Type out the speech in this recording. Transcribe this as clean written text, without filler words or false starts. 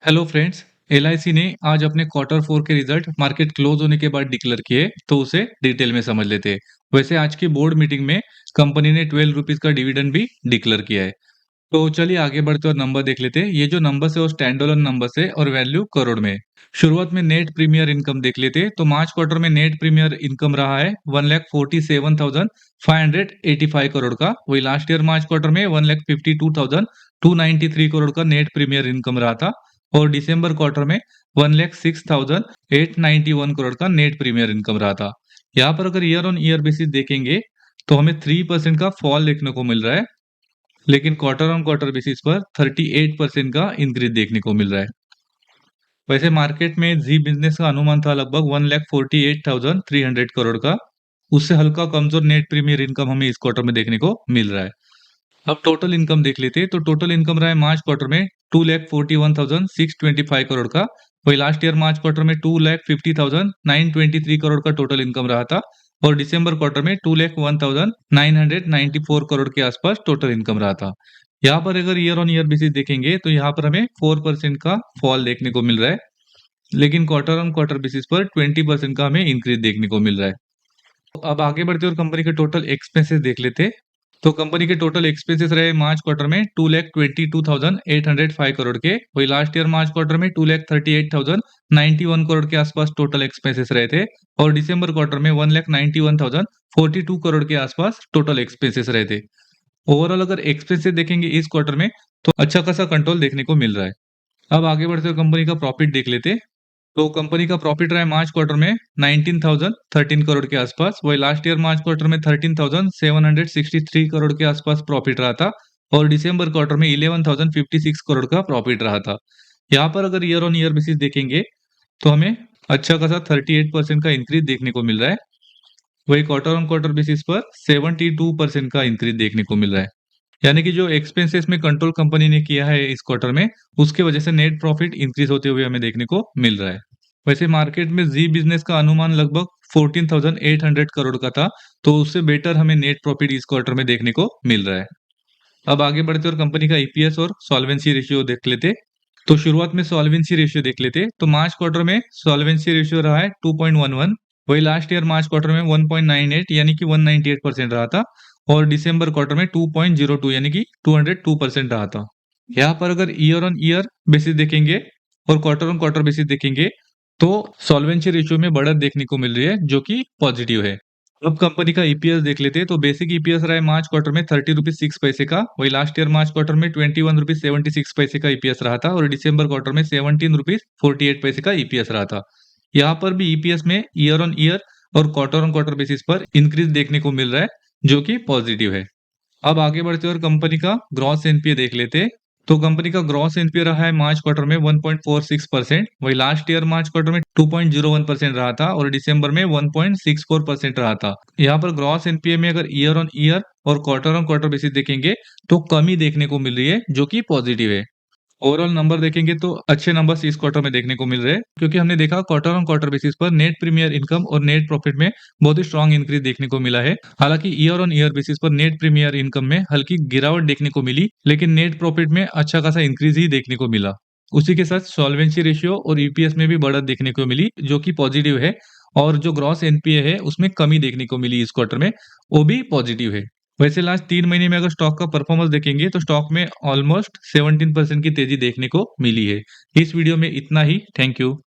Hello friends. LIC ने आज अपने क्वार्टर फोर के रिजल्ट मार्केट क्लोज होने के बाद डिक्लेयर किए, तो उसे डिटेल में समझ लेते हैं। वैसे आज की बोर्ड मीटिंग में कंपनी ने 12 रुपीज का डिविडेंड भी डिक्लेयर किया है। तो चलिए आगे बढ़ते और नंबर देख लेते हैं। ये जो नंबर्स है वो स्टैंड अलोन नंबर्स है और वैल्यू करोड़ में है। शुरुआत में नेट प्रीमियर इनकम देख लेते हैं। तो मार्च क्वार्टर में नेट प्रीमियर इनकम रहा है 1,47,585 करोड़ का। वही लास्ट ईयर मार्च क्वार्टर में 1,52,293 करोड़ का नेट प्रीमियर इनकम रहा था। और दिसंबर क्वार्टर में 1,06,891 करोड़ का नेट प्रीमियर इनकम रहा था। यहाँ पर अगर ईयर ऑन ईयर बेसिस देखेंगे तो हमें 3% का फॉल देखने को मिल रहा है, लेकिन क्वार्टर ऑन क्वार्टर बेसिस पर 38% का इंक्रीज देखने को मिल रहा है। वैसे मार्केट में जी बिजनेस का अनुमान था लगभग 1,48,300 करोड़ का। उससे हल्का कमजोर नेट प्रीमियर इनकम हमें इस क्वार्टर में देखने को मिल रहा है। अब टोटल इनकम देख लेते हैं। तो टोटल इनकम रहा है मार्च क्वार्टर में 2,41,625 करोड़ का। वही लास्ट ईयर मार्च क्वार्टर में 2,50,923 करोड़ का टोटल इनकम रहा था। और दिसंबर क्वार्टर में 2,01,994 करोड़ के आसपास टोटल इनकम रहा था। यहाँ पर अगर ईयर ऑन ईयर बेसिस देखेंगे तो यहाँ पर हमें 4% का फॉल देखने को मिल रहा है, लेकिन क्वार्टर ऑन क्वार्टर बेसिस पर 20% का हमें इंक्रीज देखने को मिल रहा है। तो अब आगे बढ़ते और कंपनी के टोटल एक्सपेंसेस देख लेते हैं। तो कंपनी के टोटल एक्सपेंसेस रहे मार्च क्वार्टर में 2,22,805 करोड़ के। वही लास्ट ईयर मार्च क्वार्टर में 2,38,091 करोड़ के आसपास टोटल एक्सपेंसेस रहे थे। और दिसंबर क्वार्टर में 1,91,042 करोड़ के आसपास टोटल एक्सपेंसेस रहे थे। ओवरऑल अगर एक्सपेंसेस देखेंगे इस क्वार्टर में तो अच्छा खासा कंट्रोल देखने को मिल रहा है। अब आगे बढ़ते हुए कंपनी का प्रॉफिट देख लेते हैं। तो कंपनी का प्रॉफिट रहा है मार्च क्वार्टर में 19,013 करोड़ के आसपास। वही लास्ट ईयर मार्च क्वार्टर में 13,763 करोड़ के आसपास प्रॉफिट रहा था। और दिसंबर क्वार्टर में 11,056 करोड़ का प्रॉफिट रहा था। यहाँ पर अगर ईयर ऑन ईयर बेसिस देखेंगे तो हमें अच्छा खासा 38% का इंक्रीज देखने को मिल रहा है। वही क्वार्टर ऑन क्वार्टर बेसिस पर 72% का इंक्रीज देखने को मिल रहा है। यानी कि जो एक्सपेंसेस में कंट्रोल कंपनी ने किया है इस क्वार्टर में, उसके वजह से नेट प्रॉफिट इंक्रीज होते हुए हमें देखने को मिल रहा है। वैसे मार्केट में जी बिजनेस का अनुमान लगभग 14,800 करोड़ का था, तो उससे बेटर हमें नेट प्रॉफिट इस क्वार्टर में देखने को मिल रहा है। अब आगे बढ़ते और कंपनी का ईपीएस और सॉल्वेंसी रेशियो देख लेते। तो शुरुआत में सॉल्वेंसी रेशियो देख लेते। तो मार्च क्वार्टर में सॉल्वेंसी रेशियो रहा है 2.11। वही लास्ट ईयर मार्च क्वार्टर में 1.98 यानी कि 198% रहा था। और दिसंबर क्वार्टर में 2.02 यानी कि 202% रहा था। यहाँ पर अगर ईयर ऑन ईयर बेसिस देखेंगे और क्वार्टर ऑन क्वार्टर बेसिस देखेंगे तो सॉल्वेंसी रेशियो में बढ़त देखने को मिल रही है, जो कि पॉजिटिव है। अब कंपनी का ईपीएस देख लेते हैं। तो बेसिक ईपीएस रहा है मार्च क्वार्टर में 30 रुपीज 6 पैसे का। वही लास्ट ईयर मार्च क्वार्टर में 21 रुपीज 76 पैसे का ईपीएस रहा था। और दिसंबर क्वार्टर में 17 रुपीज 48 पैसे का ईपीएस रहा था। यहाँ पर भी ईपीएस में ईयर ऑन ईयर और क्वार्टर ऑन क्वार्टर बेसिस पर इंक्रीज देखने को मिल रहा है, जो कि पॉजिटिव है। अब आगे बढ़ते और कंपनी का ग्रॉस एनपीए देख लेते हैं। तो कंपनी का ग्रॉस एनपीए रहा है मार्च क्वार्टर में 1.46%। वही लास्ट ईयर मार्च क्वार्टर में 2.01% रहा था। और दिसंबर में 1.64% रहा था। यहाँ पर ग्रॉस एनपीए में अगर ईयर ऑन ईयर और क्वार्टर ऑन क्वार्टर बेसिस देखेंगे तो कमी देखने को मिल रही है, जो कि पॉजिटिव है। ओवरऑल नंबर देखेंगे तो अच्छे नंबर्स इस क्वार्टर में देखने को मिल रहे हैं, क्योंकि हमने देखा क्वार्टर ऑन क्वार्टर बेसिस पर नेट प्रीमियर इनकम और नेट प्रॉफिट में बहुत ही स्ट्रांग इंक्रीज देखने को मिला है। हालांकि ईयर ऑन ईयर बेसिस पर नेट प्रीमियर इनकम में हल्की गिरावट देखने को मिली, लेकिन नेट प्रॉफिट में अच्छा खासा इंक्रीज ही देखने को मिला। उसी के साथ सॉल्वेंसी रेशियो और ईपीएस में भी बढ़त देखने को मिली, जो कि पॉजिटिव है। और जो ग्रॉस एनपीए है उसमें कमी देखने को मिली इस क्वार्टर में, वो भी पॉजिटिव है। वैसे लास्ट 3 महीने में अगर स्टॉक का परफॉर्मेंस देखेंगे तो स्टॉक में ऑलमोस्ट 17% की तेजी देखने को मिली है। इस वीडियो में इतना ही। Thank you.